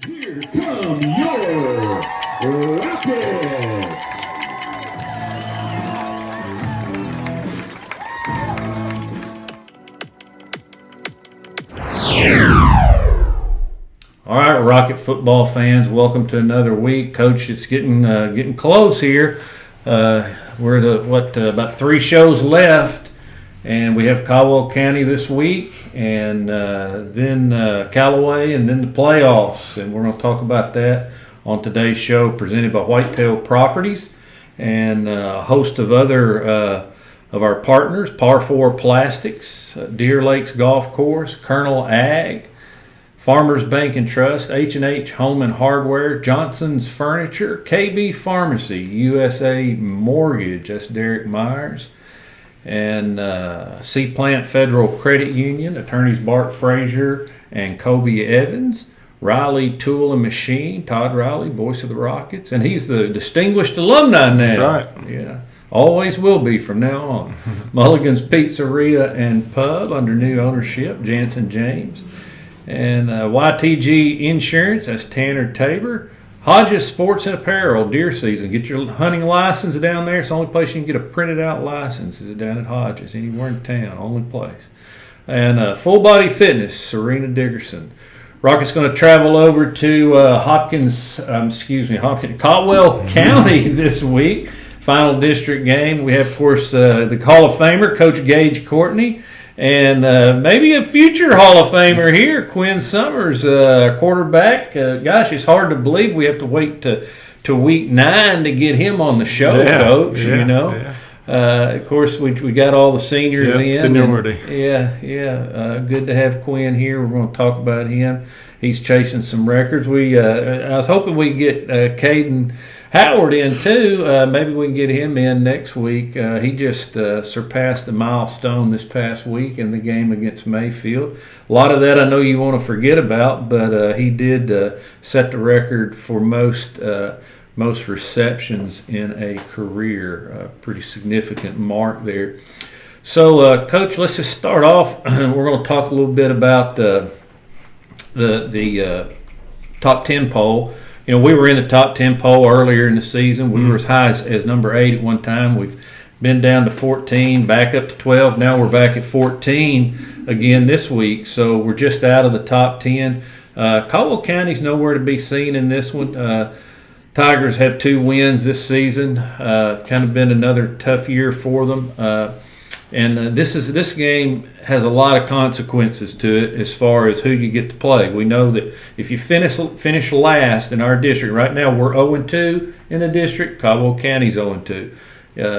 Here come your Rockets! All right, Rocket football fans, welcome to another week. Coach, it's getting close here. We're about 3 shows left, and we have Caldwell County this week, and then Callaway, and then the playoffs. And we're going to talk about that on today's show, presented by Whitetail Properties and a host of other of our partners: Par 4 Plastics, Deer Lakes Golf Course, Curnel Ag, Farmers Bank and Trust, H&H Home and Hardware, Johnson's Furniture, KB Pharmacy, USA Mortgage, that's Darrick Myers, and Sea Plant Federal Credit Union, attorneys Bart, Frazer, and Kobe Evans, Riley Tool and Machine, Todd Riley, voice of the Rockets, and he's the distinguished alumni now. That's right. Yeah, always will be from now on. Mulligan's Pizzeria and Pub under new ownership, Jansen James. And YTG Insurance, that's Tanner Tabor. Hodge's Sports and Apparel, deer season. Get your hunting license down there. It's the only place you can get a printed out license is down at Hodge's, anywhere in town, only place. And Full Body Fitness, Serena, Dickerson. Rocket's going to travel over to Caldwell County this week. Final district game. We have, of course, the Hall of Famer, Coach Gaige, Courtney. And maybe a future Hall of Famer here, Quinn Summers, quarterback. Gosh, it's hard to believe we have to wait to week 9 to get him on the show, Coach. Yeah, you know, of course we got all the seniors in. Seniority. Good to have Quinn here. We're going to talk about him. He's chasing some records. I was hoping we'd get Caden Howard in too. Maybe we can get him in next week. He just surpassed the milestone this past week in the game against Mayfield. A lot of that I know you want to forget about, but he did set the record for most receptions in a career. A pretty significant mark there. So, Coach, let's just start off. We're going to talk a little bit about the top 10 poll. You know, we were in the top 10 poll earlier in the season. We were as high as number 8 at one time. We've been down to 14, back up to 12. Now we're back at 14 again this week. So we're just out of the top 10. Caldwell County's nowhere to be seen in this one. Tigers have 2 wins this season. Kind of been another tough year for them. And this game has a lot of consequences to it as far as who you get to play. We know that if you finish last in our district, right now we're 0-2 in the district. Caldwell County's 0-2.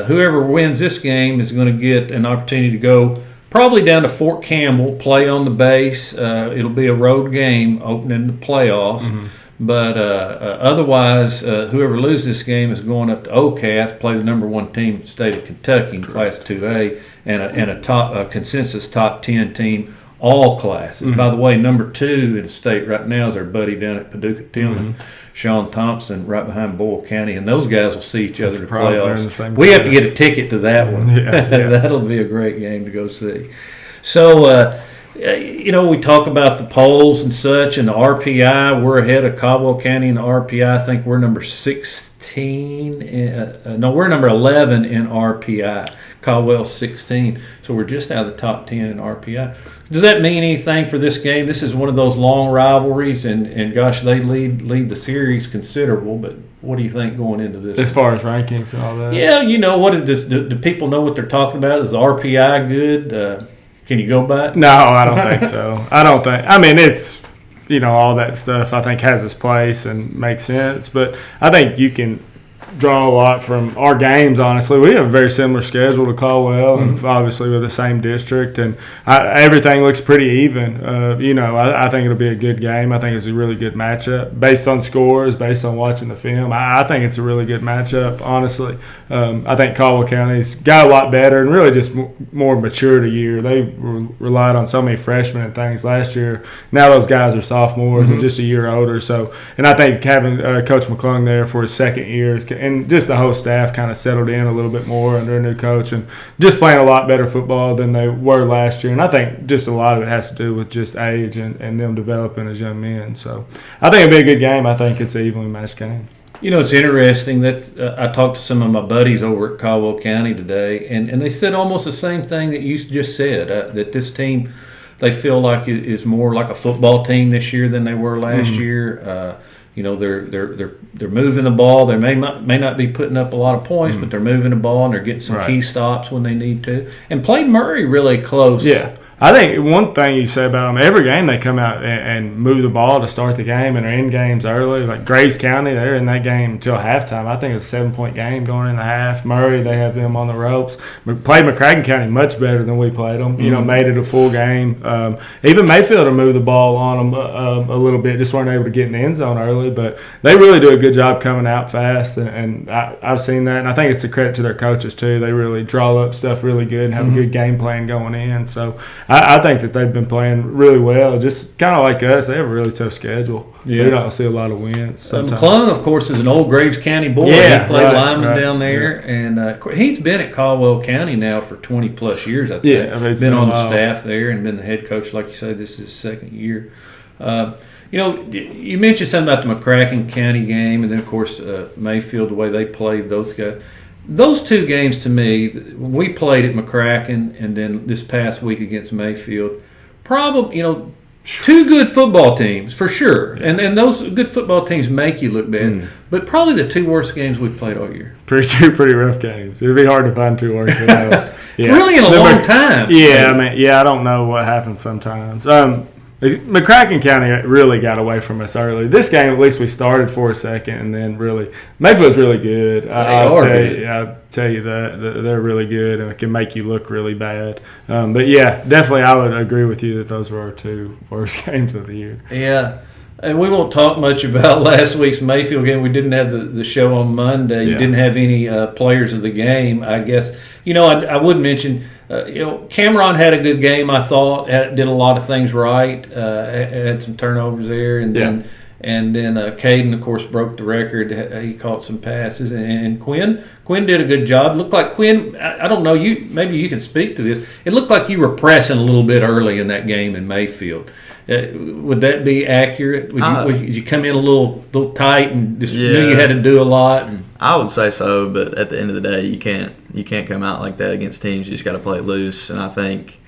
Whoever wins this game is going to get an opportunity to go probably down to Fort Campbell, play on the base. It'll be a road game opening the playoffs. Mm-hmm. But otherwise, whoever loses this game is going up to OCAS, play the number 1 team in the state of Kentucky in Class 2A, and a consensus top 10 team, all classes. Mm-hmm. By the way, number 2 in the state right now is our buddy down at Paducah Tillman, Sean Thompson, right behind Boyle County, and those guys will see each other in the playoffs. We have to get a ticket to that one. That'll be a great game to go see. So, we talk about the polls and such, and the RPI. We're ahead of Caldwell County in the RPI. I think we're number 16. We're number 11 in RPI. Caldwell 16. So we're just out of the top 10 in RPI. Does that mean anything for this game? This is one of those long rivalries, and gosh, they lead the series considerable. But what do you think going into this? As far as rankings and all that? Yeah, what is this? Do people know what they're talking about? Is the RPI good? Can you go by it? No, I don't think so. I mean, it's, all that stuff I think has its place and makes sense. But I think you can draw a lot from our games, honestly. We have a very similar schedule to Caldwell, and obviously with the same district, and everything looks pretty even. I think it'll be a good game. I think it's a really good matchup based on scores, based on watching the film. I think it's a really good matchup, honestly. I think Caldwell County's got a lot better and really just more matured a year. They relied on so many freshmen and things last year. Now those guys are sophomores and just a year older. So, and I think having Coach McClung there for his second year and just the whole staff kind of settled in a little bit more under a new coach and just playing a lot better football than they were last year. And I think just a lot of it has to do with just age and them developing as young men. So I think it'll be a good game. I think it's an evenly matched game. You know, it's interesting that I talked to some of my buddies over at Caldwell County today, and they said almost the same thing that you just said, that this team, they feel like it is more like a football team this year than they were last year. You know, they're moving the ball. They may not be putting up a lot of points, but they're moving the ball and they're getting some key stops when they need to. And played Murray really close. Yeah. I think one thing you say about them, every game they come out and move the ball to start the game and are in games early. Like Graves County, they're in that game until halftime. I think it's a 7-point game going in the half. Murray, they have them on the ropes. We played McCracken County much better than we played them. You know, made it a full game. Even Mayfield moved the ball on them a little bit, just weren't able to get in the end zone early. But they really do a good job coming out fast, and I've seen that. And I think it's a credit to their coaches, too. They really draw up stuff really good and have a good game plan going in. So I think that they've been playing really well. Just kind of like us, they have a really tough schedule. Yeah. We don't see a lot of wins. McClung, of course, is an old Graves County boy. Yeah, he played lineman down there, and he's been at Caldwell County now for 20-plus years, I think. Yeah, he's been on the staff there and been the head coach, like you say, this is his second year. You know, you mentioned something about the McCracken County game, and then, of course, Mayfield, the way they played those guys. Those two games, to me, we played at McCracken and then this past week against Mayfield, probably, you know, two good football teams for sure. And those good football teams make you look bad. But probably the two worst games we've played all year. Pretty rough games. It'd be hard to find two worse than those. Yeah. Really in a long time. Yeah, I mean, I don't know what happens sometimes. McCracken County really got away from us early. This game, at least we started for a second, and then really Mayfield's really good. I'll tell you that they're really good, and it can make you look really bad. But yeah, definitely, I would agree with you that those were our two worst games of the year. Yeah. And we won't talk much about last week's Mayfield game. We didn't have the show on Monday. You didn't have any players of the game, I guess. You know, I would mention, you know, Cameron had a good game, I thought. Did a lot of things right. Had some turnovers there. And then Caden, of course, broke the record. He caught some passes. And Quinn did a good job. Looked like Quinn, I don't know, maybe you can speak to this. It looked like you were pressing a little bit early in that game in Mayfield. Would that be accurate? Would you come in a little tight and just knew you had to do a lot? I would say so, but at the end of the day, you can't come out like that against teams. You just got to play loose. And I think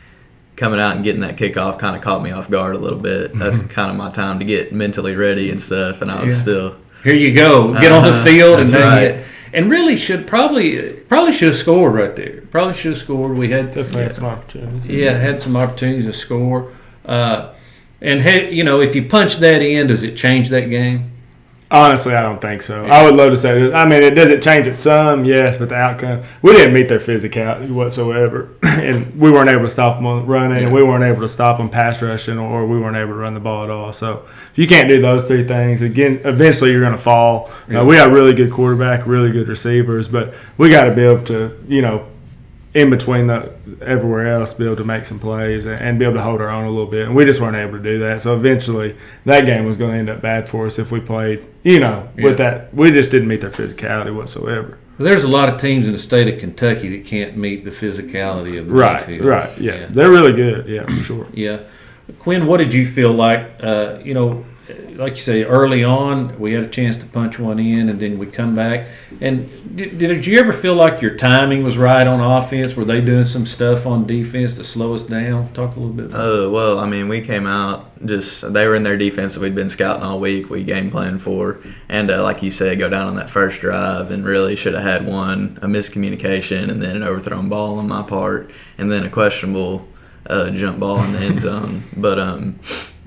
coming out and getting that kickoff kind of caught me off guard a little bit. That's kind of my time to get mentally ready and stuff. And I was still here. You go, get on the field, and then right. And really should probably should have scored right there. Probably should have scored. We had definitely had some opportunities. Yeah, had some opportunities to score. And you know, if you punch that in, does it change that game? Honestly, I don't think so. I would love to say this. I mean, it doesn't change it some, yes, but the outcome, we didn't meet their physicality whatsoever, and we weren't able to stop them running, and we weren't able to stop them pass rushing, or we weren't able to run the ball at all. So if you can't do those three things, again, eventually you're going to fall. We got a really good quarterback, really good receivers, but we got to be able to, you know, in between everywhere else, be able to make some plays and be able to hold our own a little bit. And we just weren't able to do that. So eventually that game was going to end up bad for us if we played, you know, with that. We just didn't meet their physicality whatsoever. Well, there's a lot of teams in the state of Kentucky that can't meet the physicality of the Mayfield. Right, yeah. They're really good, yeah, for sure. Yeah. Quinn, what did you feel like, you know, like you say, early on, we had a chance to punch one in, and then we come back. And did you ever feel like your timing was right on offense? Were they doing some stuff on defense to slow us down? Talk a little bit about well, I mean, we came out they were in their defense that we'd been scouting all week, we game planned for. And like you said, go down on that first drive and really should have had a miscommunication and then an overthrown ball on my part and then a questionable jump ball in the end zone. But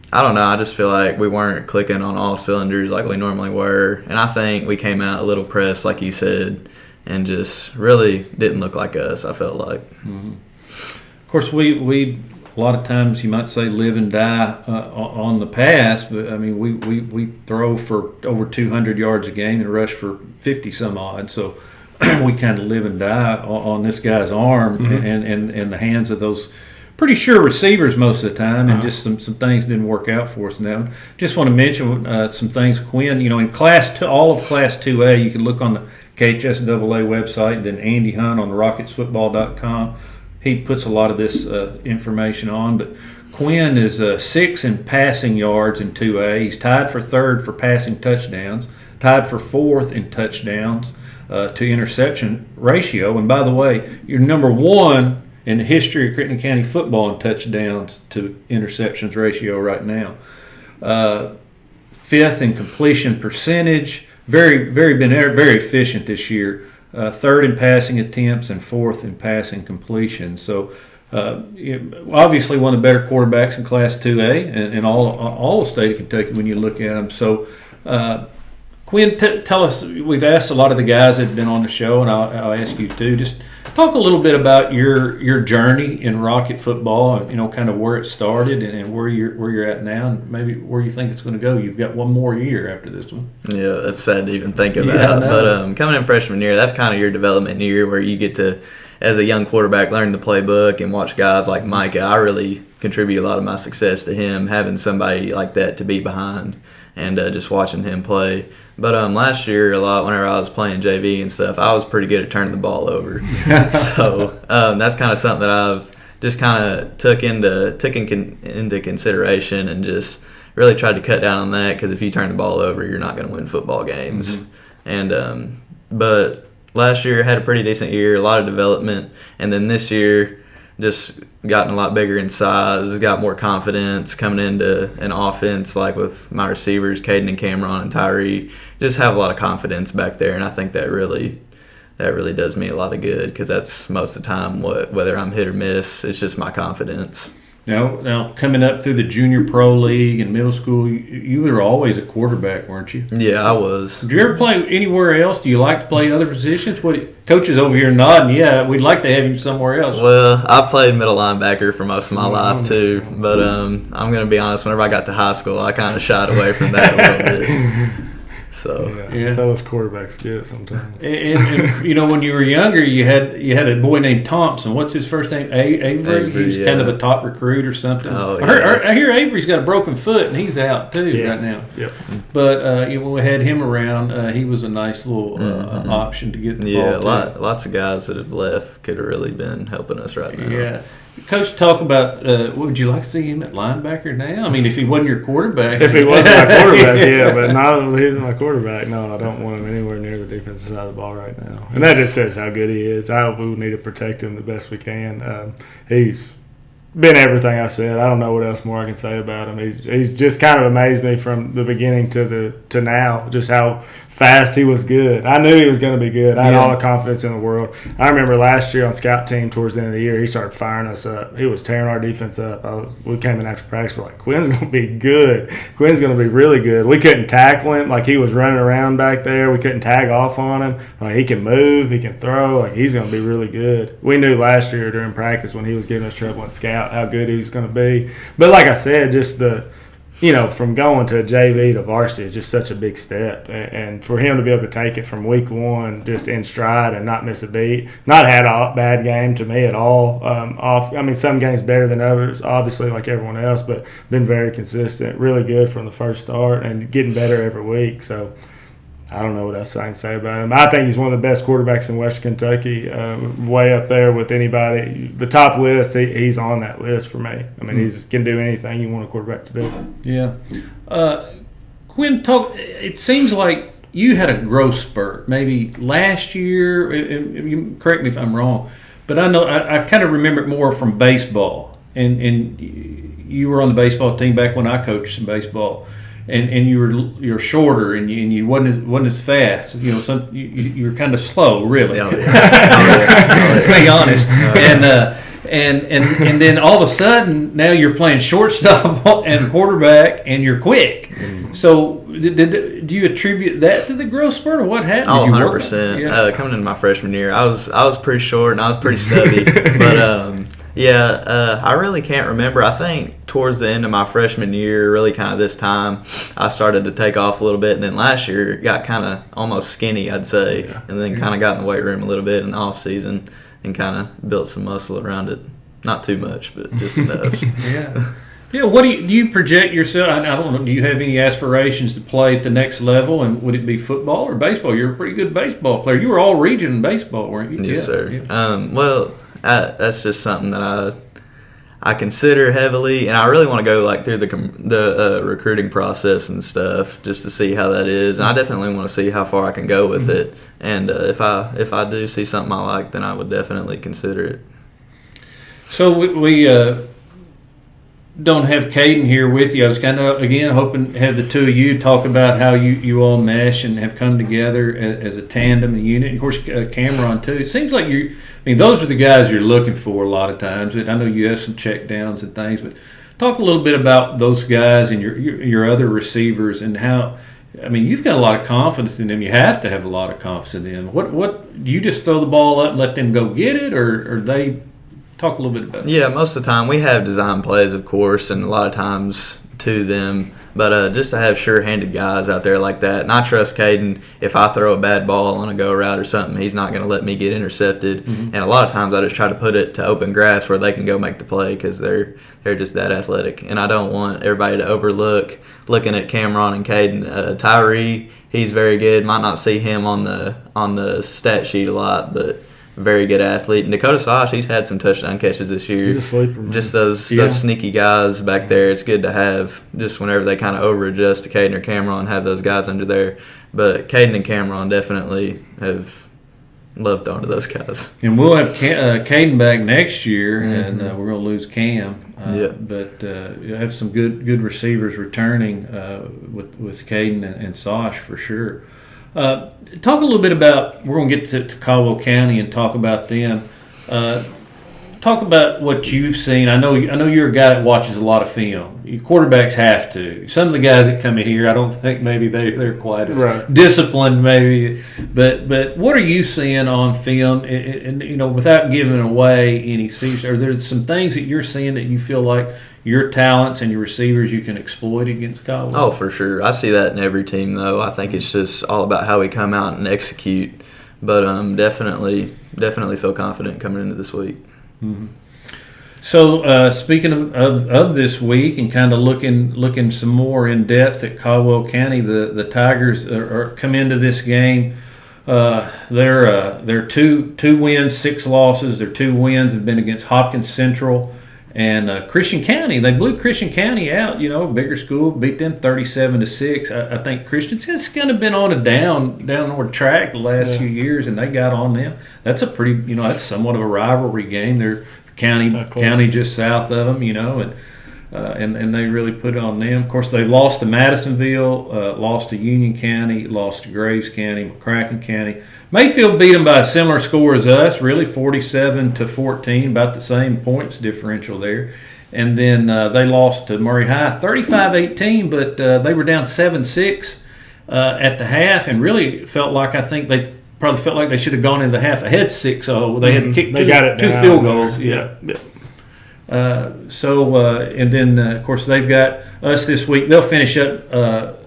I don't know. I just feel like we weren't clicking on all cylinders like we normally were. And I think we came out a little pressed, like you said, and just really didn't look like us, I felt like. Mm-hmm. Of course, we a lot of times you might say live and die on the pass, but, I mean, we throw for over 200 yards a game and rush for 50 some odd. So we kind of live and die on this guy's arm and the hands of those pretty sure receivers most of the time, and just some things didn't work out for us now. Just want to mention some things, Quinn. You know, in all of Class 2A, you can look on the KHSAA website, and then Andy Hunt on rocketsfootball.com. He puts a lot of this information on. But Quinn is 6th in passing yards in 2A. He's tied for 3rd for passing touchdowns, tied for 4th in touchdowns to interception ratio. And by the way, you're number 1 in the history of Crittenden County football in touchdowns to interceptions ratio right now. 5th in completion percentage. Been very efficient this year. 3rd in passing attempts and 4th in passing completion. So obviously one of the better quarterbacks in Class 2A and all the state of Kentucky when you look at them. So Quinn, tell us. We've asked a lot of the guys that have been on the show, and I'll ask you too. Just talk a little bit about your journey in Rocket football. Kind of where it started and where you're at now, and maybe where you think it's going to go. You've got one more year after this one. Yeah, that's sad to even think about. But coming in freshman year, that's kind of your development year where you get to, as a young quarterback, learn the playbook and watch guys like Micah. I really contribute a lot of my success to him, having somebody like that to be behind and just watching him play. But last year, a lot whenever I was playing JV and stuff, I was pretty good at turning the ball over. So that's kind of something that I've just kind of took into consideration and just really tried to cut down on that, because if you turn the ball over, you're not going to win football games. Mm-hmm. And but last year had a pretty decent year, a lot of development, and then this year just gotten a lot bigger in size, got more confidence coming into an offense like with my receivers, Caden and Cameron and Tyree. Just have a lot of confidence back there, and I think that really does me a lot of good, because that's most of the time whether I'm hit or miss, it's just my confidence. Now coming up through the junior pro league and middle school, you were always a quarterback, weren't you? Yeah, I was. Did you ever play anywhere else? Do you like to play other positions? Coaches over here nodding. Yeah, we'd like to have you somewhere else. Well, I played middle linebacker for most of my life too, but I'm going to be honest. Whenever I got to high school, I kind of shied away from that a little bit. So that's how us quarterbacks get sometimes. And when you were younger, you had a boy named Thompson. What's his first name? Avery. He's kind of a top recruit or something. Oh, yeah. I hear Avery's got a broken foot and he's out too right now. Yep. But when we had him around, he was a nice little option to get the ball. Yeah, lots of guys that have left could have really been helping us right now. Yeah. Coach, talk about would you like to see him at linebacker now? I mean, if he wasn't your quarterback. If he wasn't my quarterback, yeah, but not if he's my quarterback. No, I don't want him anywhere near the defensive side of the ball right now. And that just says how good he is. We need to protect him the best we can. He's been everything I said. I don't know what else more I can say about him. He's just kind of amazed me from the beginning to now, just how fast he was good. I knew he was going to be good. I had all the confidence in the world. I remember last year on scout team towards the end of the year, he started firing us up. He was tearing our defense up. We came in after practice, we're like, Quinn's going to be good. Quinn's going to be really good. We couldn't tackle him. Like, he was running around back there. We couldn't tag off on him. Like, he can move. He can throw. Like, he's going to be really good. We knew last year during practice when he was giving us trouble in scout how good he was going to be. But like I said, just from going to JV to varsity is just such a big step. And for him to be able to take it from week one just in stride and not miss a beat, not had a bad game to me at all. Some games better than others, obviously, like everyone else, but been very consistent, really good from the first start and getting better every week. So I don't know what else I can say about him. I think he's one of the best quarterbacks in Western Kentucky, way up there with anybody. The top list, he's on that list for me. I mean, he can do anything you want a quarterback to do. Yeah. Quinn, it seems like you had a growth spurt maybe last year. And you correct me if I'm wrong, but I know I kind of remember it more from baseball. And you were on the baseball team back when I coached some baseball. And you're shorter and you wasn't as fast. You're kind of slow, really. Yeah. To be honest. And then all of a sudden now you're playing shortstop and quarterback and you're quick. So do you attribute that to the growth spurt or what happened? 100%. Yeah. Coming into my freshman year, I was pretty short and I was pretty stubby, but. I really can't remember. I think towards the end of my freshman year, really kind of this time, I started to take off a little bit. And then last year, it got kind of almost skinny, I'd say. Yeah. And then kind of got in the weight room a little bit in the off season and kind of built some muscle around it. Not too much, but just enough. Yeah. Yeah, what do you project yourself? I don't know. Do you have any aspirations to play at the next level? And would it be football or baseball? You're a pretty good baseball player. You were all region in baseball, weren't you? Yes, Yeah, sir. yeah. Well, that's just something that I consider heavily, and I really want to go like through the recruiting process and stuff just to see how that is. And I definitely want to see how far I can go with it. And if I do see something I like, then I would definitely consider it. So we don't have Caden here with you. I was kind of, again, hoping to have the two of you talk about how you all mesh and have come together as a tandem and unit. And of course, Cameron, too. It seems like those are the guys you're looking for a lot of times. I know you have some check downs and things, but talk a little bit about those guys and your other receivers and how, you've got a lot of confidence in them. You have to have a lot of confidence in them. What do you just throw the ball up and let them go get it, or they talk a little bit about it? Yeah, most of the time we have design plays, of course, and a lot of times to them. But just to have sure-handed guys out there like that, and I trust Caden. If I throw a bad ball on a go route or something, he's not going to let me get intercepted. And a lot of times I just try to put it to open grass where they can go make the play because they're just that athletic. And I don't want everybody to overlook looking at Cameron and Caden. Tyree, he's very good. Might not see him on the stat sheet a lot, but very good athlete. And Dakota Sosh, he's had some touchdown catches this year. He's a sleeper, man. Just those sneaky guys back there. It's good to have just whenever they kind of over-adjust to Caden or Cameron, have those guys under there. But Caden and Cameron definitely have loved throwing to those guys. And we'll have Caden back next year, and we're going to lose Cam. But you have some good receivers returning with Caden and Sosh for sure. Talk a little bit about, we're going to get to Caldwell County and talk about them. Talk about what you've seen. I know you're a guy that watches a lot of film. Your quarterbacks have to. Some of the guys that come in here, I don't think maybe they're quite as disciplined maybe. But what are you seeing on film? And without giving away any secrets, are there some things that you're seeing that you feel like your talents and your receivers you can exploit against Caldwell? Oh, for sure. I see that in every team, though. I think it's just all about how we come out and execute. But definitely feel confident coming into this week. Mm-hmm. So speaking of this week and kind of looking some more in depth at Caldwell County, the Tigers are come into this game. They're two wins, 6 losses. Their 2 wins have been against Hopkins Central and Christian County. They blew Christian County out. Bigger school, beat them 37-6. I think Christian's kind of been on a downward track the last few years, and they got on them. That's a pretty, that's somewhat of a rivalry game. They're county just south of them, and they really put it on them. Of course, they lost to Madisonville, lost to Union County, lost to Graves County, McCracken County. Mayfield beat them by a similar score as us, really 47-14, about the same points differential there. And then they lost to Murray High 35-18, but they were down 7-6 at the half, and really felt like they should have gone into the half ahead 6-0. They had kicked two field goals. Yeah. And then, of course, they've got us this week. They'll finish up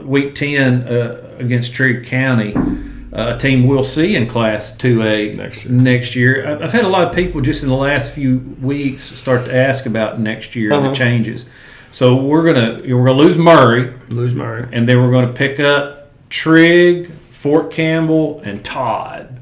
week 10 against Trigg County, a team we'll see in Class 2A next year. I've had a lot of people just in the last few weeks start to ask about next year and the changes. So we're gonna lose Murray, and then we're gonna pick up Trigg, Fort Campbell, and Todd.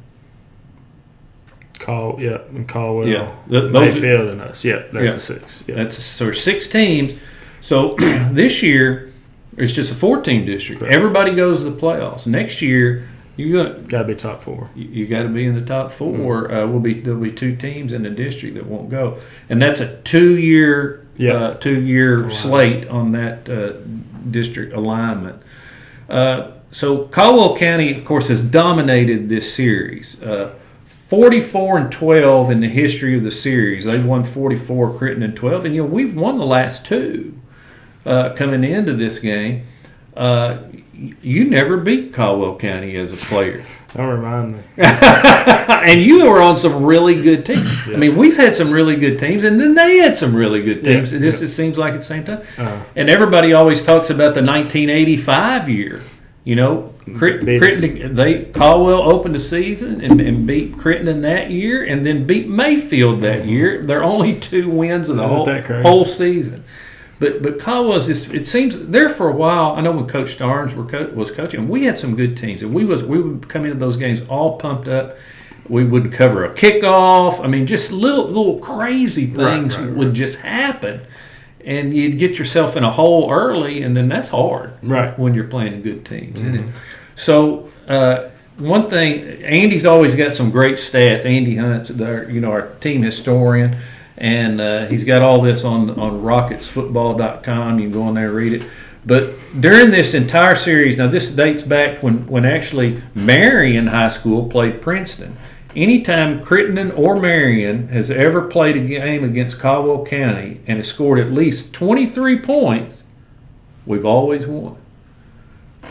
And Caldwell. Yeah, Mayfield and us. Yeah, that's the 6. Yeah. So 6 teams. So this year it's just a 14 district. Correct. Everybody goes to the playoffs. Next year got to be top 4. You got to be in the top 4. There'll be 2 teams in the district that won't go, and that's a 2-year slate on that district alignment. So Caldwell County, of course, has dominated this series. 44-12 in the history of the series. They've won 44, Crittenden 12, and we've won the last 2 coming into this game. You never beat Caldwell County as a player. Don't remind me. And you were on some really good teams. Yeah. We've had some really good teams, and then they had some really good teams. It seems like at the same time. And everybody always talks about the 1985 year. Caldwell opened the season and beat Crittenden that year, and then beat Mayfield that year. They're only 2 wins of the whole season. But Caldwell's it seems there for a while. I know when Coach Starnes was coaching, we had some good teams, and we would come into those games all pumped up. We would cover a kickoff. I mean, just little crazy things would just happen, and you'd get yourself in a hole early, and then that's hard, when you're playing good teams. Mm-hmm. So one thing, Andy's always got some great stats. Andy Hunt's our team historian, and he's got all this on rocketsfootball.com. You can go on there and read it. But during this entire series, now this dates back when actually Marion High School played Princeton. Anytime Crittenden or Marion has ever played a game against Caldwell County and has scored at least 23 points, we've always won.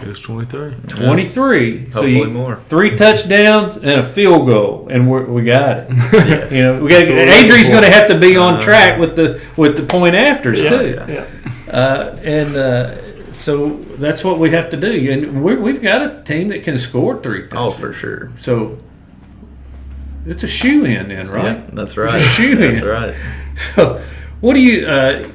It was 23. 23. Yeah. Hopefully more. 3 touchdowns and a field goal, and we got it. Yeah. We got Adri's going to have to be on track with the point afters too. Yeah. So that's what we have to do. And we've got a team that can score 3 touchdowns. Oh, for sure. So it's a shoe-in then, right? Yeah, that's right. It's a shoe-in. That's right. So what do you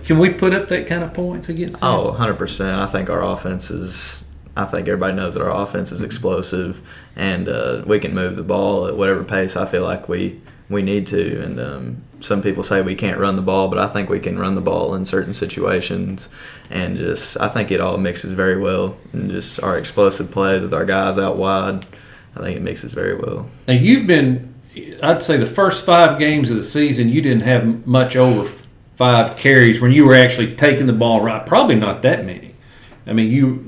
can we put up that kind of points against them? Oh, 100%. I think our offense is – I think everybody knows that our offense is explosive, and we can move the ball at whatever pace I feel like we need to. And some people say we can't run the ball, but I think we can run the ball in certain situations. And just I think it all mixes very well. And just our explosive plays with our guys out wide, I think it mixes very well. Now you've been – I'd say the first 5 games of the season you didn't have much over 5 carries when you were actually taking the ball right. Probably not that many. I mean, you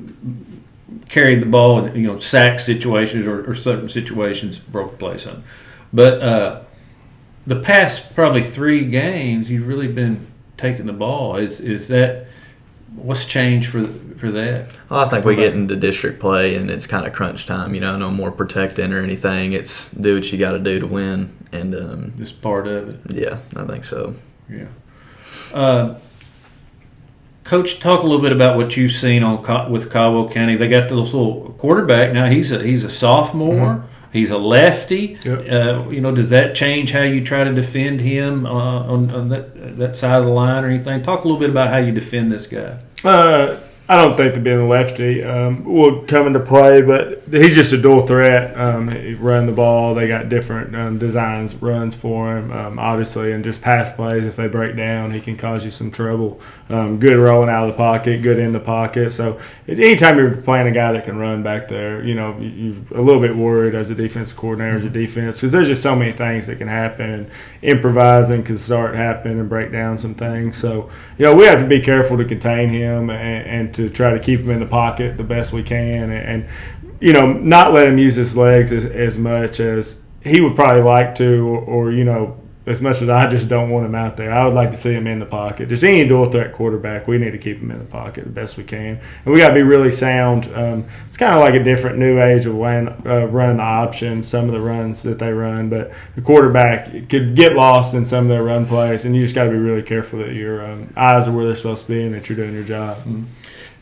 carried the ball in sack situations or certain situations, broke play something. But the past probably 3 games you've really been taking the ball. Is that what's changed for that? Well, I think we get into district play and it's kind of crunch time. No more protecting or anything. It's do what you got to do to win, and Just part of it. Yeah, I think so. Yeah. Coach, talk a little bit about what you've seen with Caldwell County. They got this little quarterback now. He's a sophomore. Mm-hmm. He's a lefty. Yep. Does that change how you try to defend him on that side of the line or anything? Talk a little bit about how you defend this guy. I don't think that being a lefty will come into play, but he's just a dual threat. He run the ball. They got different runs for him, obviously, and just pass plays. If they break down, he can cause you some trouble. Good rolling out of the pocket, good in the pocket. So anytime you're playing a guy that can run back there, you're a little bit worried as a defense coordinator, as a defense, because there's just so many things that can happen, and improvising can start happening and break down some things. So, we have to be careful to contain him and to try to keep him in the pocket the best we can, and not let him use his legs as much as he would probably like to, or as much as I just don't want him out there. I would like to see him in the pocket. Just any dual threat quarterback, we need to keep him in the pocket the best we can, and we got to be really sound. It's kind of like a different new age of running the option, some of the runs that they run, but the quarterback could get lost in some of their run plays, and you just got to be really careful that your eyes are where they're supposed to be and that you're doing your job. Mm-hmm.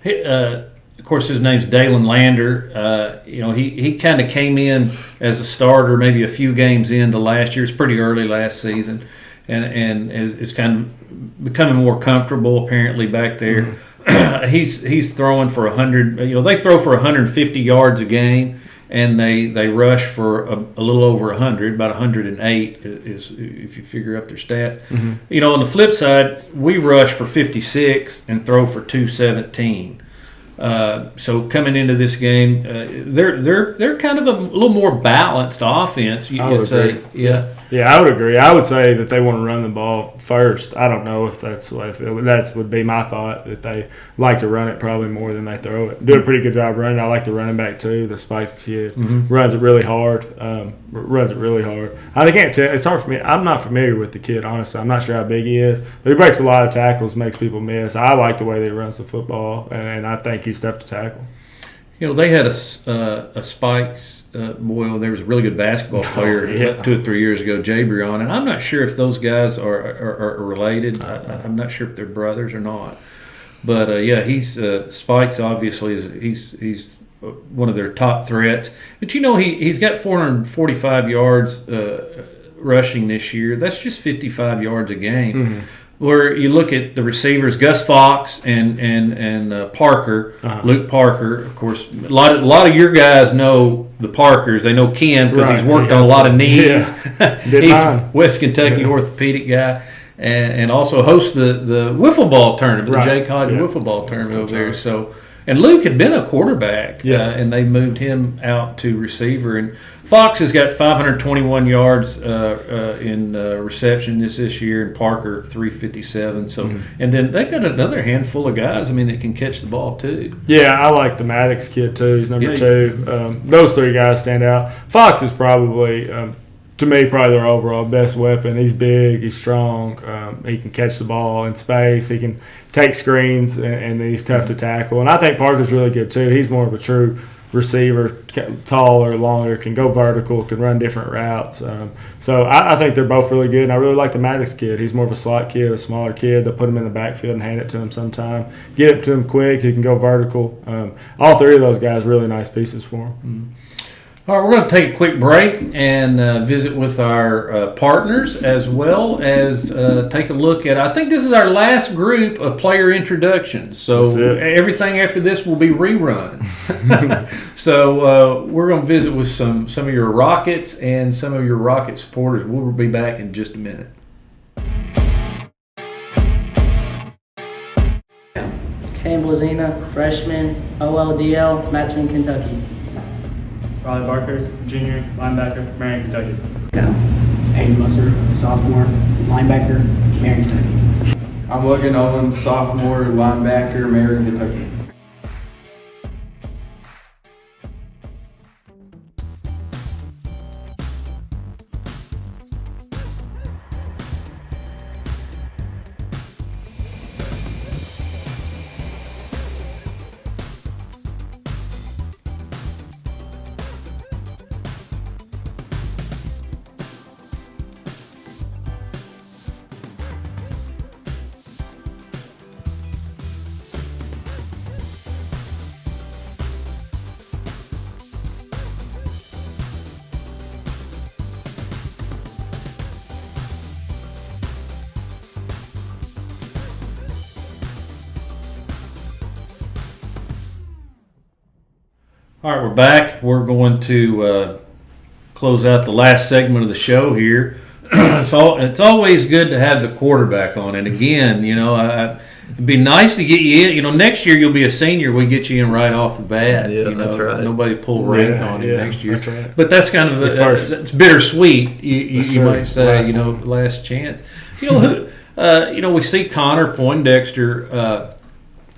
Of course, his name's Dalen Lander. He kind of came in as a starter maybe a few games into last year. It's pretty early last season, and is kind of becoming more comfortable apparently back there. Mm-hmm. He's throwing for 100. They throw for 150 yards a game, and they rush for a little over 100, about 108 is if you figure up their stats. Mm-hmm. On the flip side, we rush for 56 and throw for 217. So coming into this game, they're kind of a little more balanced offense. I would agree. I would agree. I would say that they want to run the ball first. I don't know if that would be my thought, that they like to run it probably more than they throw it. Do a pretty good job running. I like the running back too. The spike kid runs it really hard. I can't tell. It's hard for me. I'm not familiar with the kid, honestly. I'm not sure how big he is, but he breaks a lot of tackles, makes people miss. I like the way that he runs the football, and I think he's tough to tackle. They had a Spikes. There was a really good basketball player 2 or 3 years ago, Jabrion, and I'm not sure if those guys are related. I'm not sure if they're brothers or not. But he's Spikes. Obviously, he's one of their top threats. But he's got 445 yards rushing this year. That's just 55 yards a game. where you look at the receivers, Gus Fox and Parker, Luke Parker. Of course, a lot of your guys know the Parkers. They know Ken because he's worked on a lot of knees. Yeah. He's a West Kentucky orthopedic guy, and also hosts the wiffle ball tournament, the Jake Hodge wiffle ball tournament over there. So, and Luke had been a quarterback, and they moved him out to receiver. And Fox has got 521 yards in reception this year, and Parker 357. So, and then they got another handful of guys. I mean, that can catch the ball too. Yeah, I like the Maddox kid too. He's number 2. Those 3 guys stand out. Fox is probably, to me, probably their overall best weapon. He's big, he's strong, he can catch the ball in space, he can take screens, and he's tough to tackle. And I think Parker's really good too. He's more of a true receiver, taller, longer, can go vertical, can run different routes. So I think they're both really good, and I really like the Maddox kid. He's more of a slot kid, a smaller kid. They'll put him in the backfield and hand it to him sometime. Get it to him quick. He can go vertical. All 3 of those guys really nice pieces for him. All right, we're going to take a quick break and visit with our partners, as well as take a look at, I think this is our last group of player introductions. So everything after this will be reruns. So we're going to visit with some of your Rockets and some of your Rocket supporters. We'll be back in just a minute. Campbell Zena, freshman, OLDL, Matteson, Kentucky. Riley Barker, junior, linebacker, Marion, Kentucky. Hayden Musser, sophomore, linebacker, Marion, Kentucky. I'm Logan Owens, sophomore, linebacker, Marion, Kentucky. All right, we're back. We're going to close out the last segment of the show here. It's always good to have the quarterback on. And again, it'd be nice to get you in. Next year you'll be a senior. We get you in right off the bat. Yeah, that's right. Nobody pull rank on you next year. That's right. But that's kind of it's bittersweet. You might say, last chance. We see Connor Poindexter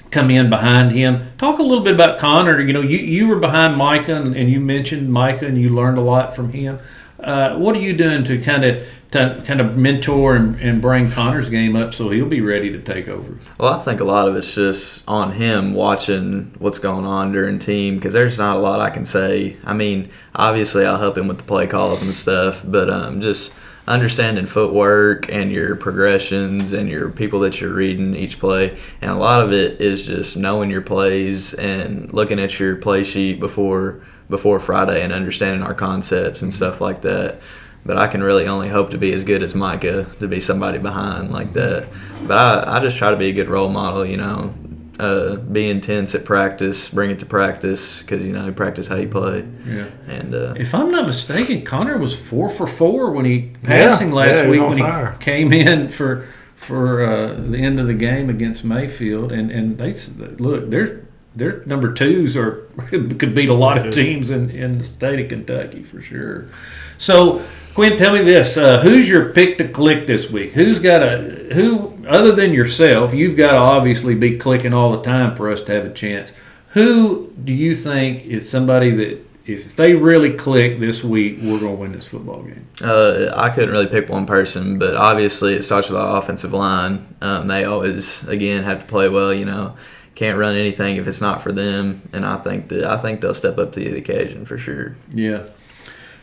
come in behind him. Talk a little bit about Connor. You were behind Micah, and you mentioned Micah, and you learned a lot from him. What are you doing to kind of mentor and bring Connor's game up so he'll be ready to take over? Well, I think a lot of it's just on him watching what's going on during team, because there's not a lot I can say. I mean, obviously I'll help him with the play calls and stuff, but just understanding footwork and your progressions and your people that you're reading each play. And a lot of it is just knowing your plays and looking at your play sheet before Friday and understanding our concepts and stuff like that. But I can really only hope to be as good as Micah, to be somebody behind like that. But I just try to be a good role model, be intense at practice, bring it to practice, because you practice how you play. Yeah. And if I'm not mistaken, Connor was 4 for 4 when he passing last week when he came in for the end of the game against Mayfield, and they look their number 2s could beat a lot of teams in the state of Kentucky for sure. So, Quinn, tell me this: who's your pick to click this week? Who other than yourself? You've got to obviously be clicking all the time for us to have a chance. Who do you think is somebody that, if they really click this week, we're going to win this football game? I couldn't really pick one person, but obviously it starts with our offensive line. They always, again, have to play well. Can't run anything if it's not for them, and I think they'll step up to the occasion for sure. Yeah.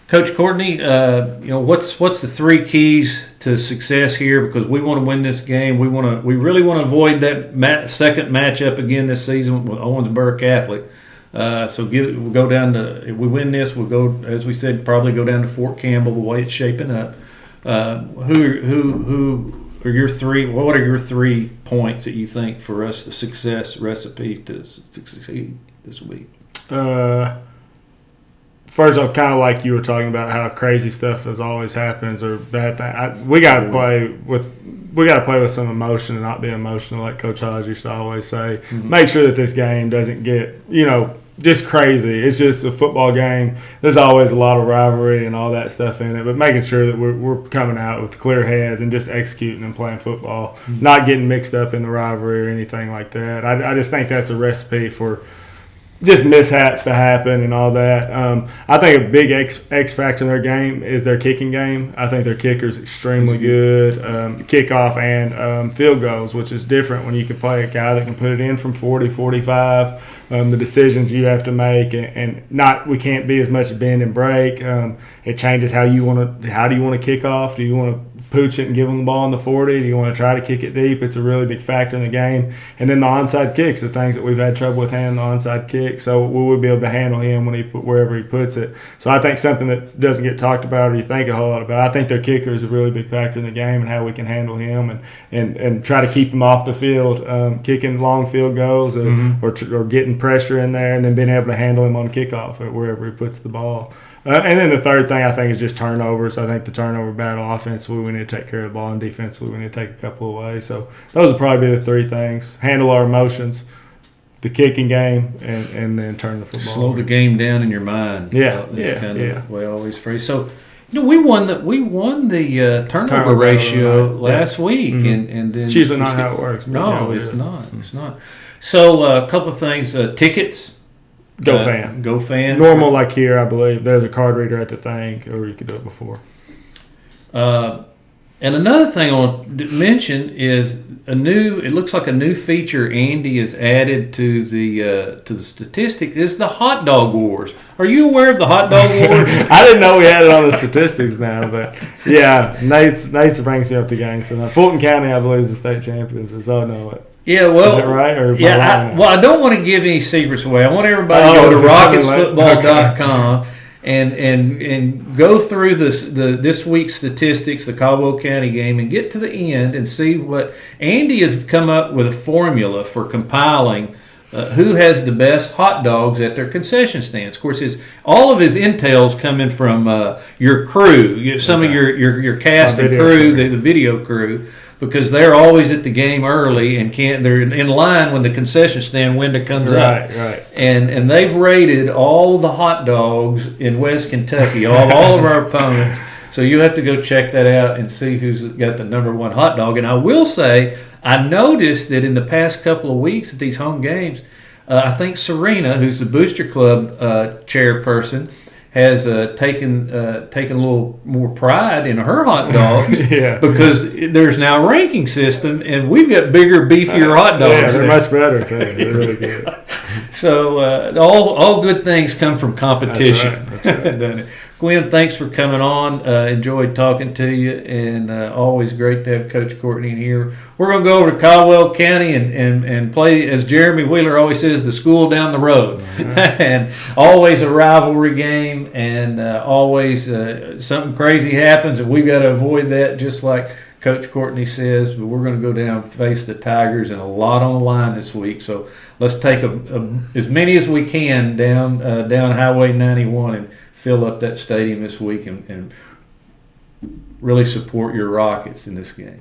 Coach Courtney, what's the 3 keys to success here? Because we want to win this game. We really want to avoid that second matchup again this season with Owensboro Catholic. We'll go down to, if we win this, we'll go, as we said, probably go down to Fort Campbell the way it's shaping up. Who or your three? What are your 3 points that you think for us the success recipe to succeed this week? First off, kind of like you were talking about how crazy stuff as always happens or bad things. We got to play with some emotion and not be emotional, like Coach Hodge used to always say. Mm-hmm. Make sure that this game doesn't get just crazy. It's just a football game. There's always a lot of rivalry and all that stuff in it, but making sure that we're coming out with clear heads and just executing and playing football, not getting mixed up in the rivalry or anything like that. I just think that's a recipe for just mishaps to happen and all that. I think a big X factor in their game is their kicking game. I think their kicker's extremely good. Kickoff and field goals, which is different when you can play a guy that can put it in from 40, 45. The decisions you have to make, and we can't be as much bend and break. It changes how do you want to kick off? Do you want to pooch it and give them the ball in the 40? Do you want to try to kick it deep? It's a really big factor in the game. And then the onside kicks, the things that we've had trouble with handling the onside kick. So we would be able to handle him when wherever he puts it. So I think something that doesn't get talked about or you think a whole lot about, I think their kicker is a really big factor in the game and how we can handle him and try to keep him off the field, kicking long field goals or getting pressure in there and then being able to handle him on kickoff at wherever he puts the ball. And then the third thing I think is just turnovers. I think the turnover battle offensively, we need to take care of the ball, and defensively, we need to take a couple away. So those would probably be the 3 things. Handle our emotions, the kicking game, and then turn the football. Slow the game down in your mind. Yeah, The way I always phrase. So, we won the turnover ratio last week, and then it's usually not how it works. No, it's not. It's not. So a couple of things. Tickets. Go fan. Go fan. Normal like here, I believe. There's a card reader at the thing, or you could do it before. And another thing I want to mention is it looks like a new feature Andy has added to the statistics is the hot dog wars. Are you aware of the hot dog wars? I didn't know we had it on the statistics now, but yeah, Nate's brings me up to gang. So Fulton County, I believe, is the state champions, so I know it. Yeah, well, is that right? Or I don't want to give any secrets away. I want everybody to go to rocketsfootball.com and go through this week's statistics, the Caldwell County game, and get to the end and see what Andy has come up with a formula for compiling who has the best hot dogs at their concession stands. Of course, all of his intel's coming from your crew, some of your cast and crew, the video crew. Because they're always at the game early and they're in line when the concession stand window comes up. Right. And they've rated all the hot dogs in West Kentucky, all of our opponents. So you have to go check that out and see who's got the number 1 hot dog. And I will say, I noticed that in the past couple of weeks at these home games, I think Serena, who's the Booster Club chairperson, has taken a little more pride in her hot dogs because there's now a ranking system and we've got bigger, beefier hot dogs. Yeah, they're much better. They're really good. So all good things come from competition. That's right. Quinn, thanks for coming on. Enjoyed talking to you, and always great to have Coach Courtney in here. We're going to go over to Caldwell County and play, as Jeremy Wheeler always says, the school down the road. And always a rivalry game, and always something crazy happens, and we've got to avoid that, just like Coach Courtney says. But we're going to go down and face the Tigers, and a lot on the line this week. So let's take as many as we can down Highway 91 and fill up that stadium this week and really support your Rockets in this game.